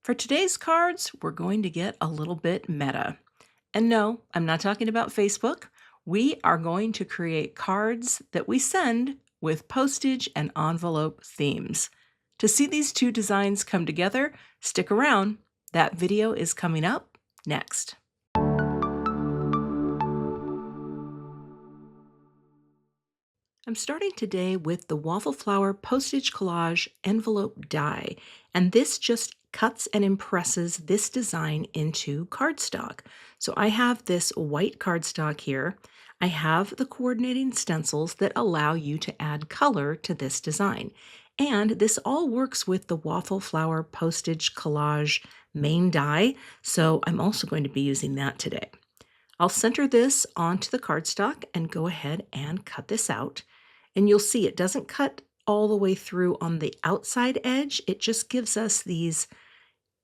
For today's cards, we're going to get a little bit meta. And no, I'm not talking about Facebook. We are going to create cards that we send with postage and envelope themes. To see these two designs come together, stick around. That video is coming up next. I'm starting today with the Waffle Flower Postage Collage Envelope Die, and this just cuts and impresses this design into cardstock. So I have this white cardstock here. I have the coordinating stencils that allow you to add color to this design. And this all works with the Waffle Flower Postage Collage main die, so I'm also going to be using that today. I'll center this onto the cardstock and go ahead and cut this out. And you'll see it doesn't cut all the way through on the outside edge. It just gives us these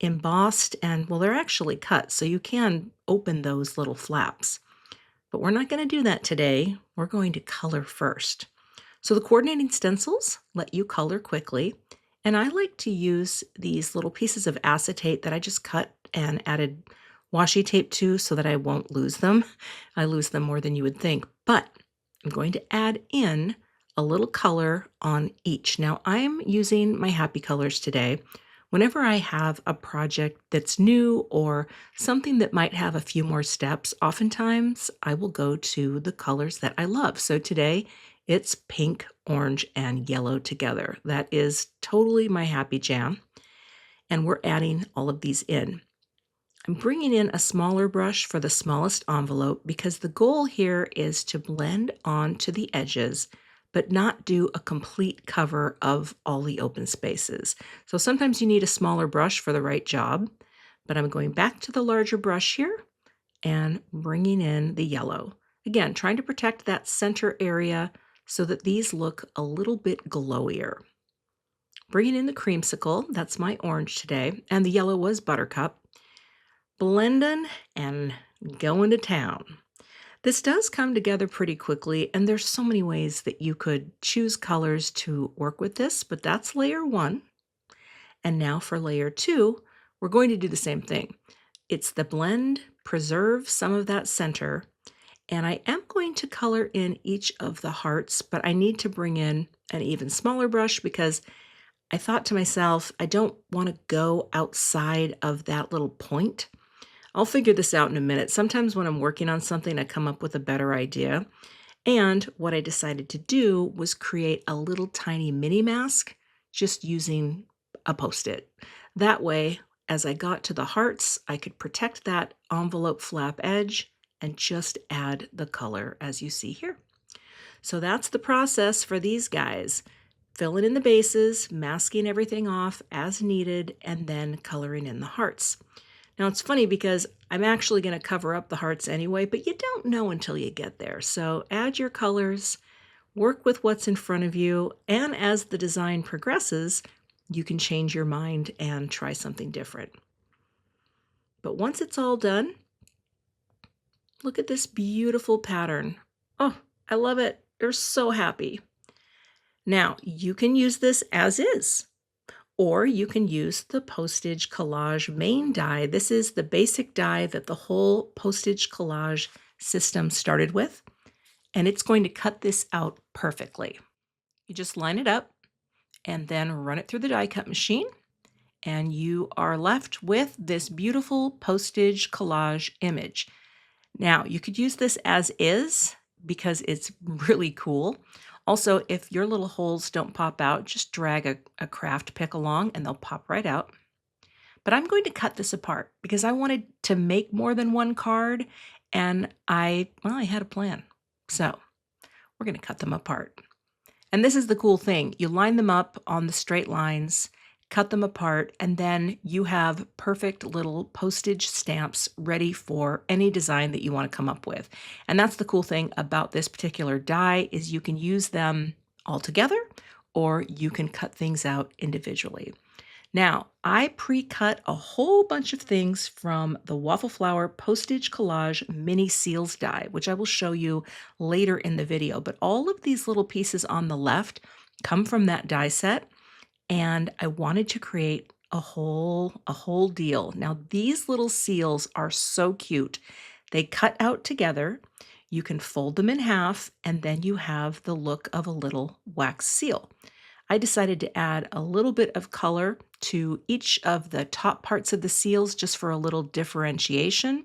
embossed and, well, they're actually cut, so you can open those little flaps. But we're not going to do that today. We're going to color first. So the coordinating stencils let you color quickly. And I like to use these little pieces of acetate that I just cut and added washi tape to so that I won't lose them. I lose them more than you would think. But I'm going to add in a little color on each. Now I'm using my happy colors today. Whenever I have a project that's new or something that might have a few more steps, oftentimes I will go to the colors that I love. So today it's pink, orange, and yellow together. That is totally my happy jam. And we're adding all of these in. I'm bringing in a smaller brush for the smallest envelope because the goal here is to blend onto the edges but not do a complete cover of all the open spaces. So sometimes you need a smaller brush for the right job, but I'm going back to the larger brush here and bringing in the yellow. Again, trying to protect that center area so that these look a little bit glowier. Bringing in the creamsicle, that's my orange today, and the yellow was buttercup. Blending and going to town. This does come together pretty quickly, and there's so many ways that you could choose colors to work with this, but that's layer one. And now for layer two, we're going to do the same thing. It's the blend, preserve some of that center, and I am going to color in each of the hearts, but I need to bring in an even smaller brush because I thought to myself, I don't want to go outside of that little point. I'll figure this out in a minute. Sometimes when I'm working on something, I come up with a better idea. And what I decided to do was create a little tiny mini mask just using a Post-it. That way, as I got to the hearts, I could protect that envelope flap edge and just add the color as you see here. So that's the process for these guys. Filling in the bases, masking everything off as needed, and then coloring in the hearts. Now, it's funny because I'm actually going to cover up the hearts anyway, but you don't know until you get there. So add your colors, work with what's in front of you, and as the design progresses, you can change your mind and try something different. But once it's all done, look at this beautiful pattern. Oh, I love it. They're so happy. Now, you can use this as is. Or you can use the postage collage main die. This is the basic die that the whole postage collage system started with, and it's going to cut this out perfectly. You just line it up and then run it through the die cut machine, and you are left with this beautiful postage collage image. Now, you could use this as is because it's really cool. Also, if your little holes don't pop out, just drag a craft pick along and they'll pop right out. But I'm going to cut this apart because I wanted to make more than one card and I had a plan. So we're going to cut them apart. And this is the cool thing. You line them up on the straight lines, cut them apart, and then you have perfect little postage stamps ready for any design that you want to come up with. And that's the cool thing about this particular die is you can use them all together or you can cut things out individually. Now, I pre-cut a whole bunch of things from the Waffle Flower Postage Collage Mini Seals die, which I will show you later in the video. But all of these little pieces on the left come from that die set, and I wanted to create A whole deal. Now, these little seals are so cute. They cut out together. You can fold them in half, and then you have the look of a little wax seal. I decided to add a little bit of color to each of the top parts of the seals just for a little differentiation.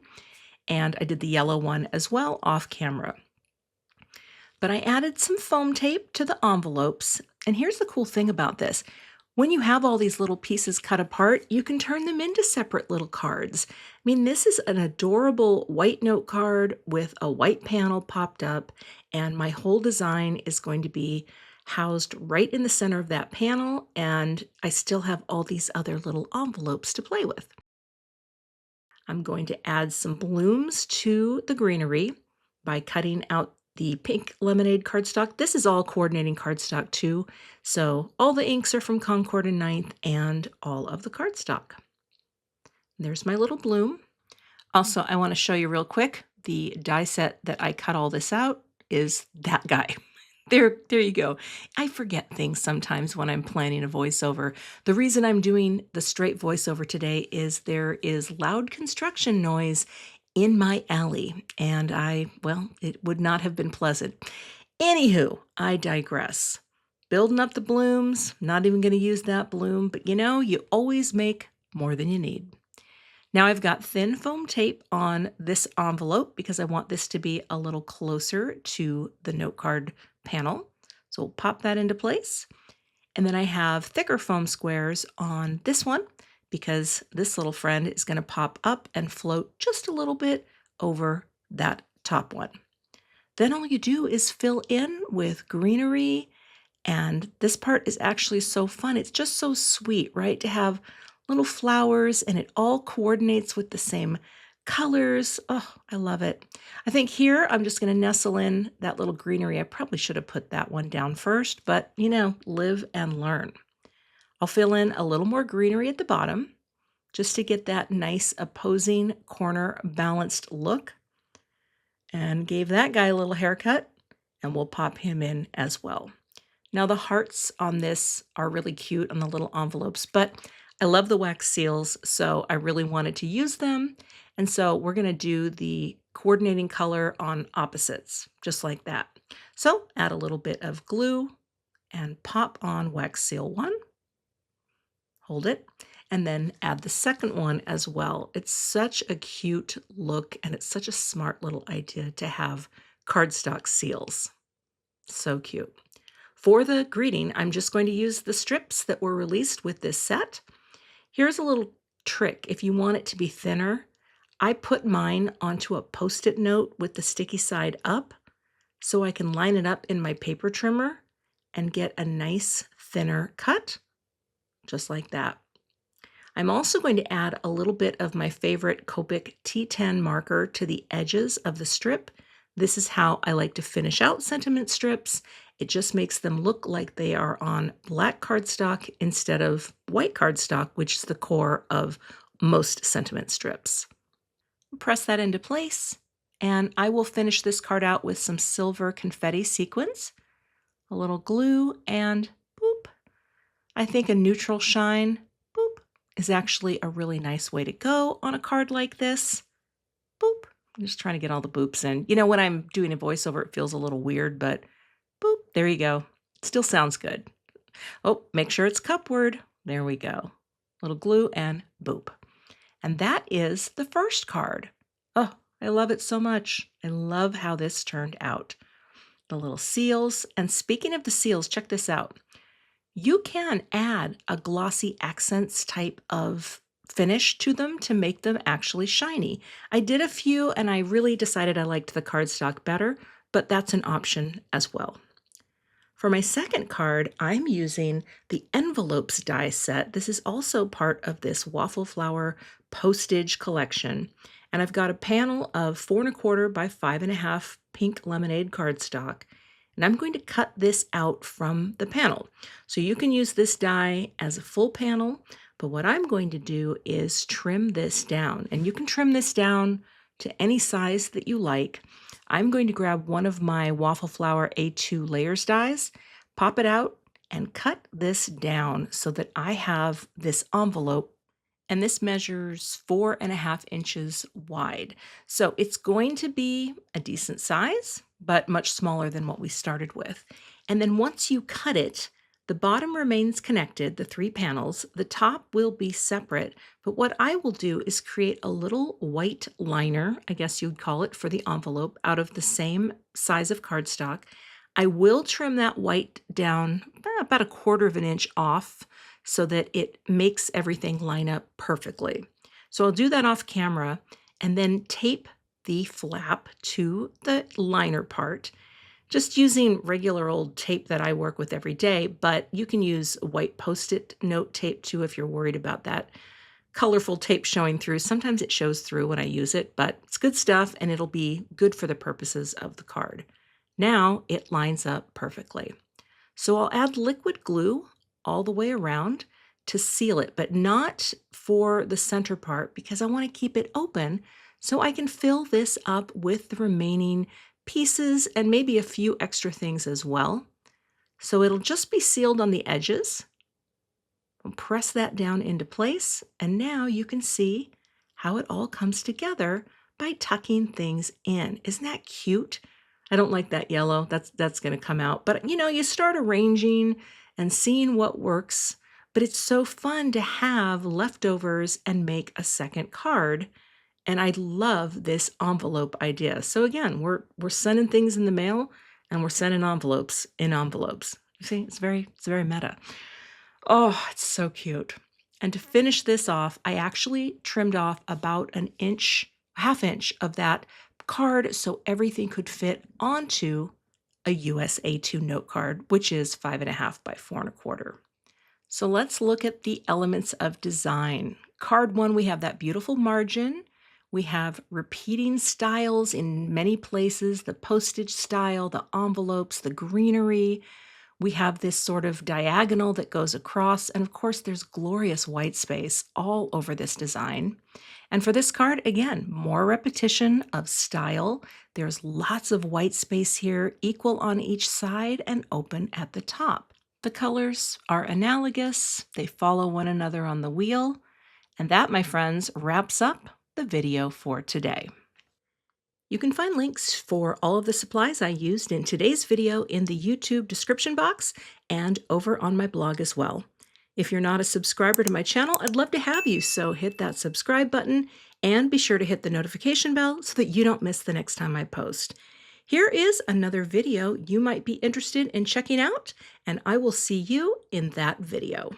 And I did the yellow one as well off camera. But I added some foam tape to the envelopes. And here's the cool thing about this. When you have all these little pieces cut apart, you can turn them into separate little cards. I mean, this is an adorable white note card with a white panel popped up, and my whole design is going to be housed right in the center of that panel, and I still have all these other little envelopes to play with. I'm going to add some blooms to the greenery by cutting out the pink lemonade cardstock. This is all coordinating cardstock too, so all the inks are from Concord and Ninth and all of the cardstock. There's my little bloom. Also, I want to show you real quick, the die set that I cut all this out is that guy. There you go. I forget things sometimes when I'm planning a voiceover. The reason I'm doing the straight voiceover today is there is loud construction noise in my alley, and well, it would not have been pleasant. Anywho, I digress. Building up the blooms, not even going to use that bloom, but you always make more than you need. Now I've got thin foam tape on this envelope because I want this to be a little closer to the note card panel. So we'll pop that into place. And then I have thicker foam squares on this one because this little friend is going to pop up and float just a little bit over that top one. Then all you do is fill in with greenery, and this part is actually so fun. It's just so sweet, right? To have little flowers and it all coordinates with the same colors. Oh, I love it. I think here I'm just going to nestle in that little greenery. I probably should have put that one down first, but live and learn. I'll fill in a little more greenery at the bottom just to get that nice opposing corner balanced look, and gave that guy a little haircut, and we'll pop him in as well. Now the hearts on this are really cute on the little envelopes, but I love the wax seals, so I really wanted to use them. And so we're going to do the coordinating color on opposites, just like that. So add a little bit of glue and pop on wax seal 1. Hold it, and then add the second one as well. It's such a cute look, and it's such a smart little idea to have cardstock seals. So cute. For the greeting, I'm just going to use the strips that were released with this set. Here's a little trick. If you want it to be thinner, I put mine onto a Post-it note with the sticky side up so I can line it up in my paper trimmer and get a nice thinner cut, just like that. I'm also going to add a little bit of my favorite Copic T10 marker to the edges of the strip. This is how I like to finish out sentiment strips. It just makes them look like they are on black cardstock instead of white cardstock, which is the core of most sentiment strips. Press that into place, and I will finish this card out with some silver confetti sequins, a little glue, and boop. I think a neutral shine, boop, is actually a really nice way to go on a card like this. Boop. I'm just trying to get all the boops in. When I'm doing a voiceover, it feels a little weird, but boop, there you go. It still sounds good. Oh, make sure it's cupward. There we go. Little glue and boop. And that is the first card. Oh, I love it so much. I love how this turned out. The little seals. And speaking of the seals, check this out. You can add a glossy accents type of finish to them to make them actually shiny. I did a few and I really decided I liked the cardstock better, but that's an option as well. For my second card, I'm using the envelopes die set. This is also part of this waffle flower postage collection. And I've got a panel of 4¼ by 5½ pink lemonade cardstock. And I'm going to cut this out from the panel. So you can use this die as a full panel, but what I'm going to do is trim this down. And you can trim this down to any size that you like. I'm going to grab one of my waffle flower A2 layers dies, pop it out, and cut this down so that I have this envelope, and this measures 4.5 inches wide. So it's going to be a decent size, but much smaller than what we started with. And then once you cut it, the bottom remains connected, the three panels. The top will be separate, but what I will do is create a little white liner, I guess you'd call it, for the envelope out of the same size of cardstock. I will trim that white down about 1/4 inch off so that it makes everything line up perfectly. So I'll do that off camera and then tape the flap to the liner part, just using regular old tape that I work with every day, but you can use white Post-it note tape too if you're worried about that colorful tape showing through. Sometimes it shows through when I use it, but it's good stuff and it'll be good for the purposes of the card. Now it lines up perfectly. So I'll add liquid glue all the way around to seal it, but not for the center part because I want to keep it open so I can fill this up with the remaining pieces and maybe a few extra things as well. So it'll just be sealed on the edges. I'll press that down into place, and now you can see how it all comes together by tucking things in. Isn't that cute? I don't like that yellow. That's going to come out. But you start arranging and seeing what works, but it's so fun to have leftovers and make a second card. And I love this envelope idea. So again, we're sending things in the mail and we're sending envelopes in envelopes. You see, it's very meta. Oh, it's so cute. And to finish this off, I actually trimmed off about an inch, half inch of that card so everything could fit onto a US A2 note card, which is 5.5 by 4.25. So let's look at the elements of design. Card one, we have that beautiful margin. We have repeating styles in many places, the postage style, the envelopes, the greenery. We have this sort of diagonal that goes across, and of course there's glorious white space all over this design. And for this card, again, more repetition of style. There's lots of white space here, equal on each side and open at the top. The colors are analogous. They follow one another on the wheel. And that, my friends, wraps up the video for today. You can find links for all of the supplies I used in today's video in the YouTube description box and over on my blog as well. If you're not a subscriber to my channel, I'd love to have you, so hit that subscribe button and be sure to hit the notification bell so that you don't miss the next time I post. Here is another video you might be interested in checking out, and I will see you in that video.